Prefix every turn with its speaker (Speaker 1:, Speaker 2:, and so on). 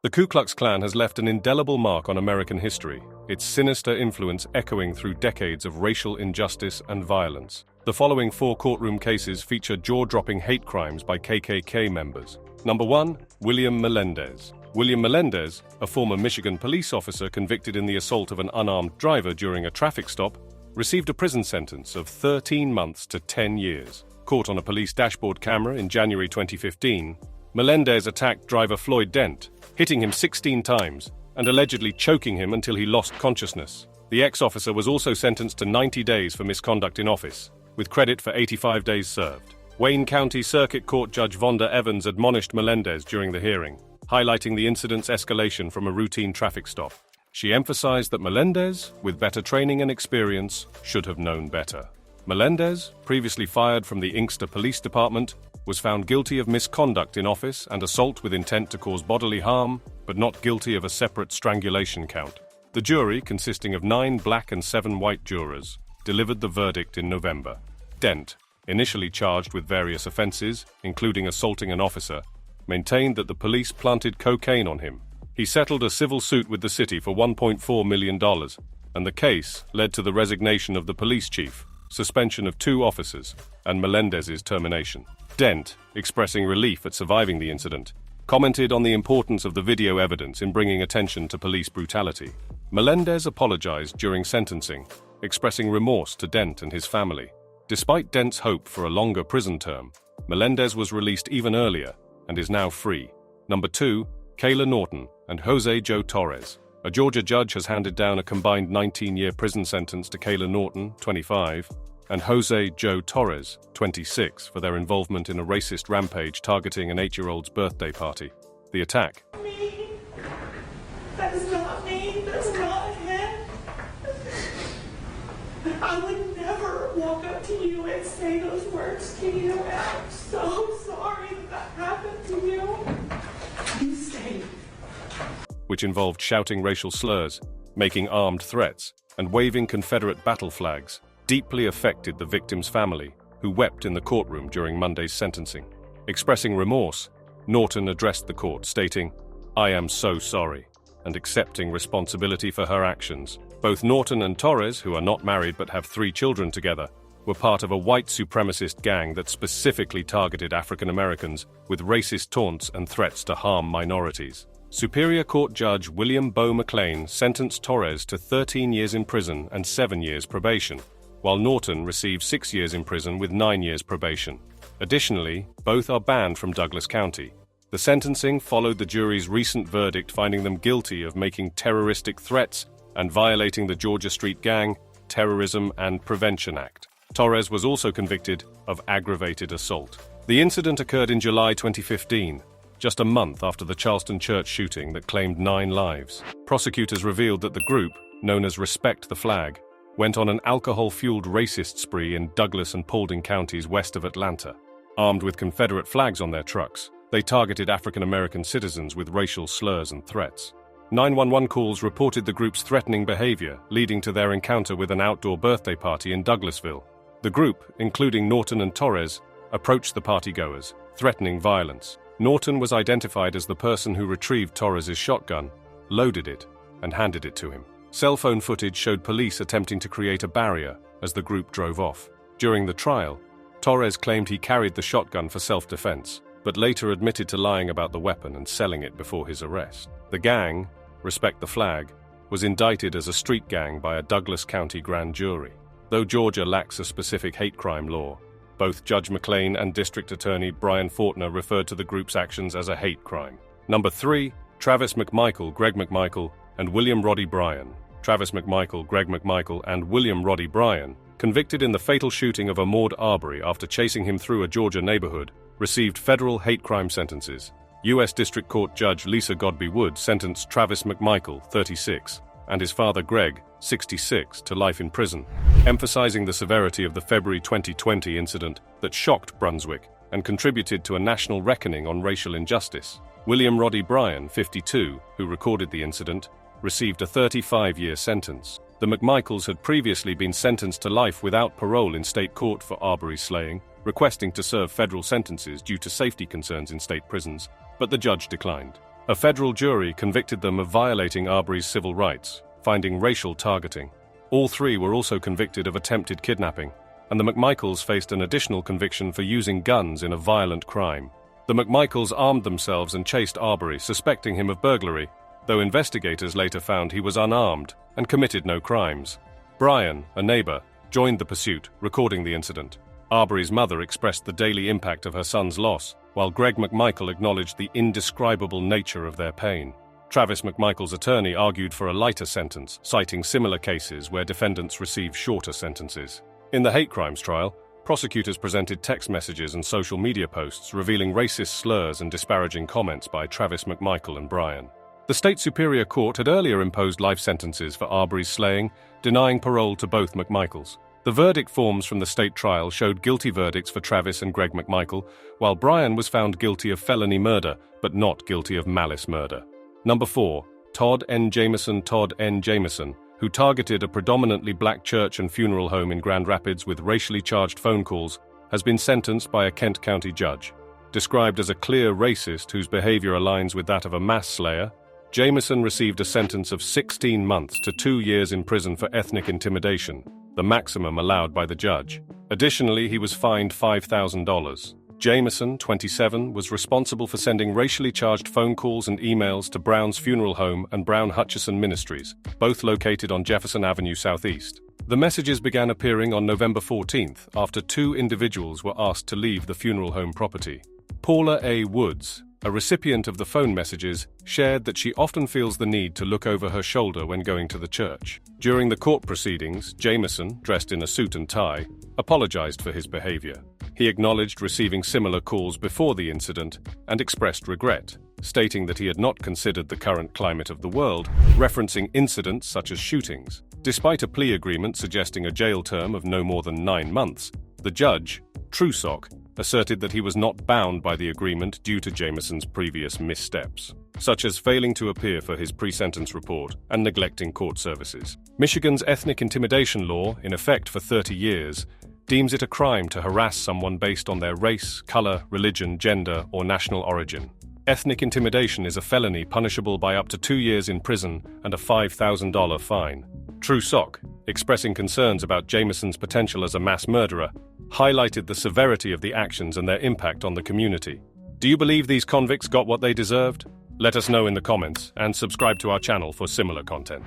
Speaker 1: The Ku Klux Klan has left an indelible mark on American history, its sinister influence echoing through decades of racial injustice and violence. The following 4 courtroom cases feature jaw-dropping hate crimes by KKK members. Number 1. William Melendez. William Melendez, a former Michigan police officer convicted in the assault of an unarmed driver during a traffic stop, received a prison sentence of 13 months to 10 years. Caught on a police dashboard camera in January 2015, Melendez attacked driver Floyd Dent, hitting him 16 times and allegedly choking him until he lost consciousness. The ex-officer was also sentenced to 90 days for misconduct in office, with credit for 85 days served. Wayne County Circuit Court Judge Vonda Evans admonished Melendez during the hearing, highlighting the incident's escalation from a routine traffic stop. She emphasized that Melendez, with better training and experience, should have known better. Melendez, previously fired from the Inkster Police Department, was found guilty of misconduct in office and assault with intent to cause bodily harm, but not guilty of a separate strangulation count. The jury, consisting of 9 black and 7 white jurors, delivered the verdict in November. Dent, initially charged with various offenses, including assaulting an officer, maintained that the police planted cocaine on him. He settled a civil suit with the city for $1.4 million, and the case led to the resignation of the police chief, suspension of 2 officers, and Melendez's termination. Dent, expressing relief at surviving the incident, commented on the importance of the video evidence in bringing attention to police brutality. Melendez apologized during sentencing, expressing remorse to Dent and his family. Despite Dent's hope for a longer prison term, Melendez was released even earlier and is now free. Number 2. Kayla Norton and Jose Joe Torres. A Georgia judge has handed down a combined 19-year prison sentence to Kayla Norton, 25, and Jose Joe Torres, 26, for their involvement in a racist rampage targeting an 8-year-old's birthday party. The attack.
Speaker 2: Me. That is not me. That's not him. I would never walk up to you and say those words to you. And I'm so sorry that happened to you. You stayed.
Speaker 1: Which involved shouting racial slurs, making armed threats, and waving Confederate battle flags, deeply affected the victim's family, who wept in the courtroom during Monday's sentencing. Expressing remorse, Norton addressed the court, stating, "I am so sorry," and accepting responsibility for her actions. Both Norton and Torres, who are not married but have 3 children together, were part of a white supremacist gang that specifically targeted African Americans with racist taunts and threats to harm minorities. Superior Court Judge William Bo McLean sentenced Torres to 13 years in prison and 7 years probation, while Norton received 6 years in prison with 9 years probation. Additionally, both are banned from Douglas County. The sentencing followed the jury's recent verdict finding them guilty of making terroristic threats and violating the Georgia Street Gang, Terrorism and Prevention Act. Torres was also convicted of aggravated assault. The incident occurred in July 2015, just a month after the Charleston church shooting that claimed 9 lives. Prosecutors revealed that the group, known as Respect the Flag, went on an alcohol-fueled racist spree in Douglas and Paulding counties west of Atlanta. Armed with Confederate flags on their trucks, they targeted African American citizens with racial slurs and threats. 911 calls reported the group's threatening behavior, leading to their encounter with an outdoor birthday party in Douglasville. The group, including Norton and Torres, approached the partygoers, threatening violence. Norton was identified as the person who retrieved Torres's shotgun, loaded it, and handed it to him. Cell phone footage showed police attempting to create a barrier as the group drove off. During the trial, Torres claimed he carried the shotgun for self-defense, but later admitted to lying about the weapon and selling it before his arrest. The gang, Respect the Flag, was indicted as a street gang by a Douglas County grand jury. Though Georgia lacks a specific hate crime law, both Judge McLean and District Attorney Brian Fortner referred to the group's actions as a hate crime. Number 3. Travis McMichael, Greg McMichael, and William Roddy Bryan. Travis McMichael, Greg McMichael, and William Roddy Bryan, convicted in the fatal shooting of Ahmaud Arbery after chasing him through a Georgia neighborhood, received federal hate crime sentences. U.S. District Court Judge Lisa Godby Wood sentenced Travis McMichael, 36, and his father Greg, 66, to life in prison, emphasizing the severity of the February 2020 incident that shocked Brunswick and contributed to a national reckoning on racial injustice. William Roddy Bryan, 52, who recorded the incident, received a 35-year sentence. The McMichaels had previously been sentenced to life without parole in state court for Arbery's slaying, requesting to serve federal sentences due to safety concerns in state prisons, but the judge declined. A federal jury convicted them of violating Arbery's civil rights, finding racial targeting. All three were also convicted of attempted kidnapping, and the McMichaels faced an additional conviction for using guns in a violent crime. The McMichaels armed themselves and chased Arbery, suspecting him of burglary, though investigators later found he was unarmed and committed no crimes. Brian, a neighbor, joined the pursuit, recording the incident. Arbery's mother expressed the daily impact of her son's loss, while Greg McMichael acknowledged the indescribable nature of their pain. Travis McMichael's attorney argued for a lighter sentence, citing similar cases where defendants received shorter sentences. In the hate crimes trial, prosecutors presented text messages and social media posts revealing racist slurs and disparaging comments by Travis McMichael and Brian. The state superior court had earlier imposed life sentences for Arbery's slaying, denying parole to both McMichaels. The verdict forms from the state trial showed guilty verdicts for Travis and Greg McMichael, while Brian was found guilty of felony murder, but not guilty of malice murder. Number 4. Todd N. Jameson, who targeted a predominantly black church and funeral home in Grand Rapids with racially charged phone calls, has been sentenced by a Kent County judge. Described as a clear racist whose behavior aligns with that of a mass slayer, Jameson received a sentence of 16 months to 2 years in prison for ethnic intimidation, the maximum allowed by the judge. Additionally, he was fined $5,000. Jameson, 27, was responsible for sending racially charged phone calls and emails to Brown's Funeral Home and Brown Hutchison Ministries, both located on Jefferson Avenue Southeast. The messages began appearing on November 14th after 2 individuals were asked to leave the funeral home property. Paula A. Woods, a recipient of the phone messages, shared that she often feels the need to look over her shoulder when going to the church. During the court proceedings, Jameson, dressed in a suit and tie, apologized for his behavior. He acknowledged receiving similar calls before the incident and expressed regret, stating that he had not considered the current climate of the world, referencing incidents such as shootings. Despite a plea agreement suggesting a jail term of no more than 9 months, the judge, Trusock, asserted that he was not bound by the agreement due to Jameson's previous missteps, such as failing to appear for his pre-sentence report and neglecting court services. Michigan's ethnic intimidation law, in effect for 30 years, deems it a crime to harass someone based on their race, color, religion, gender, or national origin. Ethnic intimidation is a felony punishable by up to 2 years in prison and a $5,000 fine. Trusock, expressing concerns about Jameson's potential as a mass murderer, highlighted the severity of the actions and their impact on the community. Do you believe these convicts got what they deserved? Let us know in the comments and subscribe to our channel for similar content.